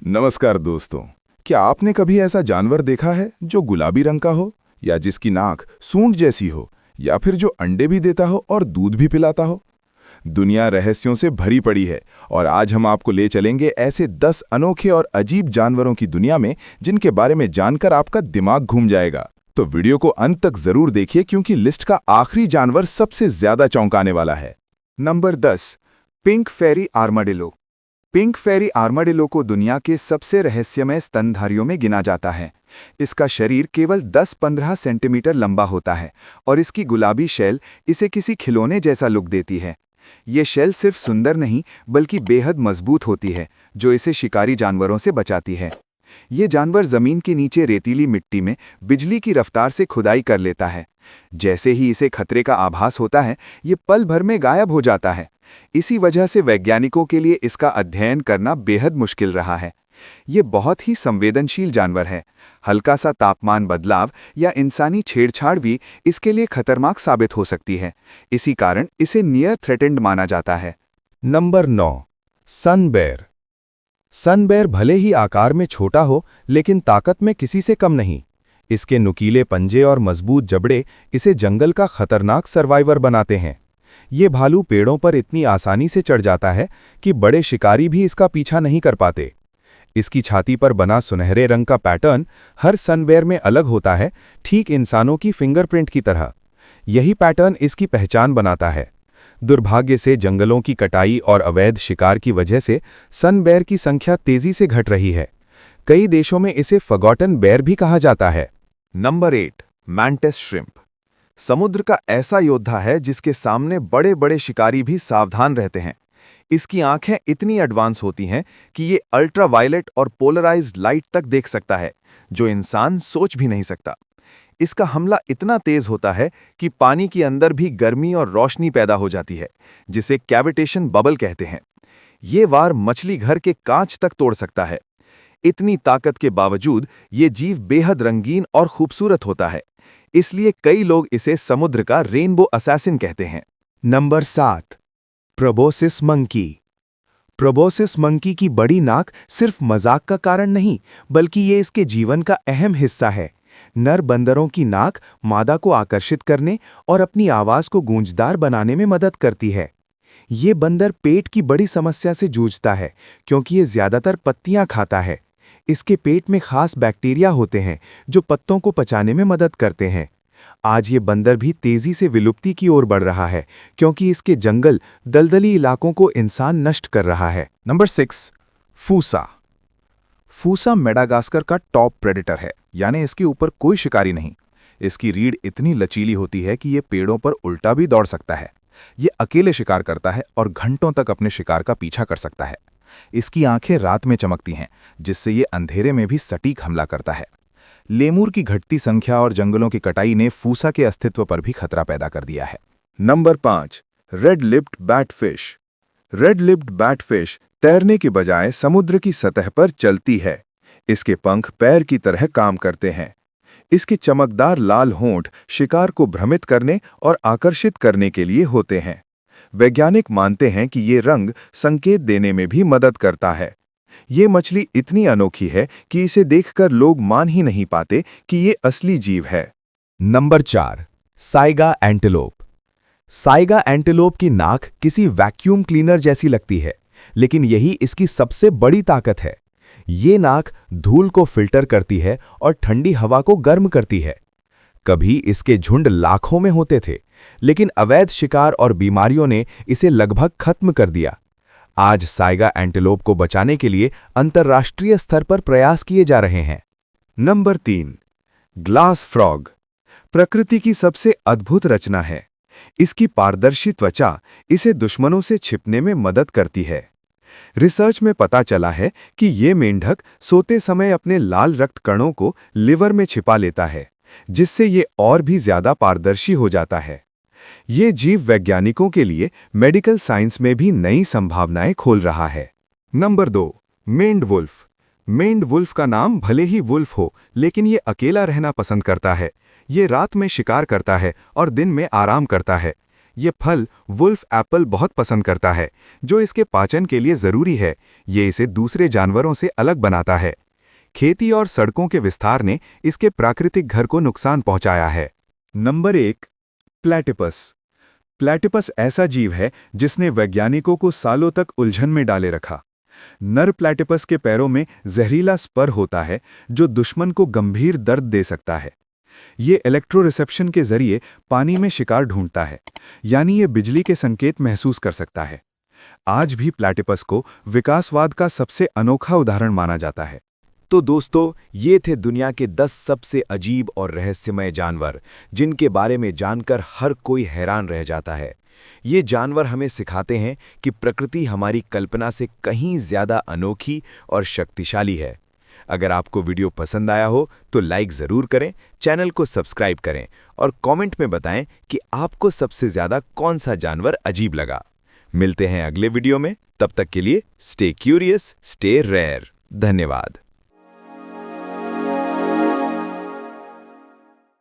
नमस्कार दोस्तों। क्या आपने कभी ऐसा जानवर देखा है जो गुलाबी रंग का हो, या जिसकी नाक सूंड जैसी हो, या फिर जो अंडे भी देता हो और दूध भी पिलाता हो? दुनिया रहस्यों से भरी पड़ी है और आज हम आपको ले चलेंगे ऐसे 10 अनोखे और अजीब जानवरों की दुनिया में जिनके बारे में जानकर आपका दिमाग घूम जाएगा। तो वीडियो को अंत तक जरूर देखिए क्योंकि लिस्ट का आखिरी जानवर सबसे ज्यादा चौंकाने वाला है। नंबर 10, पिंक फेरी आर्माडिलो। पिंक फेरी आर्माडिलो को दुनिया के सबसे रहस्यमय स्तनधारियों में गिना जाता है। इसका शरीर केवल 10-15 सेंटीमीटर लंबा होता है और इसकी गुलाबी शेल इसे किसी खिलौने जैसा लुक देती है। ये शेल सिर्फ सुंदर नहीं बल्कि बेहद मजबूत होती है, जो इसे शिकारी जानवरों से बचाती है। ये जानवर जमीन के नीचे रेतीली मिट्टी में बिजली की रफ्तार से खुदाई कर लेता है। जैसे ही इसे खतरे का आभास होता है, ये पल भर में गायब हो जाता है। इसी वजह से वैज्ञानिकों के लिए इसका अध्ययन करना बेहद मुश्किल रहा है। ये बहुत ही संवेदनशील जानवर है। हल्का सा तापमान बदलाव या इंसानी छेड़छाड़ भी इसके लिए खतरनाक साबित हो सकती है। इसी कारण इसे नियर थ्रेटेंड माना जाता है। नंबर 9, सन बेर। सन बेर भले ही आकार में छोटा हो, लेकिन ताकत में किसी से कम नहीं। इसके नुकीले पंजे और मजबूत जबड़े इसे जंगल का खतरनाक सर्वाइवर बनाते हैं। ये भालू पेड़ों पर इतनी आसानी से चढ़ जाता है कि बड़े शिकारी भी इसका पीछा नहीं कर पाते। इसकी छाती पर बना सुनहरे रंग का पैटर्न हर सनबेर में अलग होता है, ठीक इंसानों की फिंगरप्रिंट की तरह। यही पैटर्न इसकी पहचान बनाता है। दुर्भाग्य से जंगलों की कटाई और अवैध शिकार की वजह से सनबेर की संख्या तेजी से घट रही है। कई देशों में इसे फॉरगॉटन बेर भी कहा जाता है। Number 8, mantis shrimp. समुद्र का ऐसा योद्धा है जिसके सामने बड़े बड़े शिकारी भी सावधान रहते हैं। इसकी आंखें इतनी एडवांस होती हैं कि ये अल्ट्रावायलेट और पोलराइज्ड लाइट तक देख सकता है, जो इंसान सोच भी नहीं सकता। इसका हमला इतना तेज होता है कि पानी के अंदर भी गर्मी और रोशनी पैदा हो जाती है, जिसे कैविटेशन बबल कहते हैं। ये वार मछली घर के कांच तक तोड़ सकता है। इतनी ताकत के बावजूद ये जीव बेहद रंगीन और खूबसूरत होता है, इसलिए कई लोग इसे समुद्र का रेनबो असैसिन कहते हैं। Number 7, proboscis monkey. Proboscis monkey की बड़ी नाक सिर्फ मजाक का कारण नहीं, बल्कि ये इसके जीवन का अहम हिस्सा है। नर बंदरों की नाक मादा को आकर्षित करने और अपनी आवाज को गूंजदार बनाने में मदद करती है। ये बंदर पेट की बड़ी समस्या से जूझता है क्योंकि ये ज्यादातर पत्तियां खाता है। इसके पेट में खास बैक्टीरिया होते हैं जो पत्तों को पचाने में मदद करते हैं। आज ये बंदर भी तेजी से विलुप्ति की ओर बढ़ रहा है क्योंकि इसके जंगल दलदली इलाकों को इंसान नष्ट कर रहा है। नंबर 6, फूसा। फूसा मेडागास्कर का टॉप प्रेडेटर है, यानी इसके ऊपर कोई शिकारी नहीं। इसकी रीढ़ इतनी लचीली होती है कि ये पेड़ों पर उल्टा भी दौड़ सकता है। ये अकेले शिकार करता है और घंटों तक अपने शिकार का पीछा कर सकता है। इसकी आंखें रात में चमकती हैं, जिससे ये अंधेरे में भी सटीक हमला करता है। लेमूर की घटती संख्या और जंगलों की कटाई ने फूसा के अस्तित्व पर भी खतरा पैदा कर दिया है। Number 5, red lipped batfish. Red lipped batfish तैरने के बजाय समुद्र की सतह पर चलती है। इसके पंख पैर की तरह काम करते हैं। इसके चमकदार लाल होंठ शिकार को भ्रमित करने और आकर्षित करने के लिए होते हैं। वैज्ञानिक मानते हैं कि ये रंग संकेत देने में भी मदद करता है। ये मछली इतनी अनोखी है कि इसे देखकर लोग मान ही नहीं पाते कि ये असली जीव है। Number 4, Saiga antelope. Saiga antelope की नाक किसी वैक्यूम क्लीनर जैसी लगती है, लेकिन यही इसकी सबसे बड़ी ताकत है। ये नाक धूल को फिल्टर करती है और ठंडी हवा को गर्म करती है। कभी इसके झुंड लाखों में होते थे, लेकिन अवैध शिकार और बीमारियों ने इसे लगभग खत्म कर दिया। आज साइगा एंटीलोप को बचाने के लिए अंतर्राष्ट्रीय स्तर पर प्रयास किए जा रहे हैं। Number 3, glass frog. प्रकृति की सबसे अद्भुत रचना है। इसकी पारदर्शी त्वचा इसे दुश्मनों से छिपने में मदद करती है। रिसर्च में पता चला है कि ये मेंढक सोते समय अपने लाल रक्त कणों को लिवर में छिपा लेता है, जिससे ये और भी ज्यादा पारदर्शी हो जाता है। ये जीव वैज्ञानिकों के लिए मेडिकल साइंस में भी नई संभावनाएं खोल रहा है। नंबर 2, मेंड वुल्फ। मेंड वुल्फ का नाम भले ही वुल्फ हो, लेकिन ये अकेला रहना पसंद करता है। ये रात में शिकार करता है और दिन में आराम करता है। ये फल वुल्फ एप्पल बहुत पसंद करता है, जो इसके पाचन के लिए ज़रूरी है। ये इसे दूसरे जानवरों से अलग बनाता है। खेती और सड़कों के विस्तार ने इसके प्राकृतिक घर को नुकसान पहुंचाया है। Number 1, platypus. प्लैटिपस ऐसा जीव है जिसने वैज्ञानिकों को सालों तक उलझन में डाले रखा। नर प्लैटिपस के पैरों में जहरीला स्पर होता है जो दुश्मन को गंभीर दर्द दे सकता है। ये इलेक्ट्रोरिसेप्शन के जरिए पानी में शिकार ढूंढता है, यानी ये बिजली के संकेत महसूस कर सकता है। आज भी प्लैटिपस को विकासवाद का सबसे अनोखा उदाहरण माना जाता है। तो दोस्तों, ये थे दुनिया के 10 सबसे अजीब और रहस्यमय जानवर, जिनके बारे में जानकर हर कोई हैरान रह जाता है। ये जानवर हमें सिखाते हैं कि प्रकृति हमारी कल्पना से कहीं ज़्यादा अनोखी और शक्तिशाली है। अगर आपको वीडियो पसंद आया हो तो लाइक ज़रूर करें, चैनल को सब्सक्राइब करें और कमेंट में बताएं कि आपको सबसे ज़्यादा कौन सा जानवर अजीब लगा। मिलते हैं अगले वीडियो में, तब तक के लिए स्टे क्यूरियस, स्टे रेयर। धन्यवाद।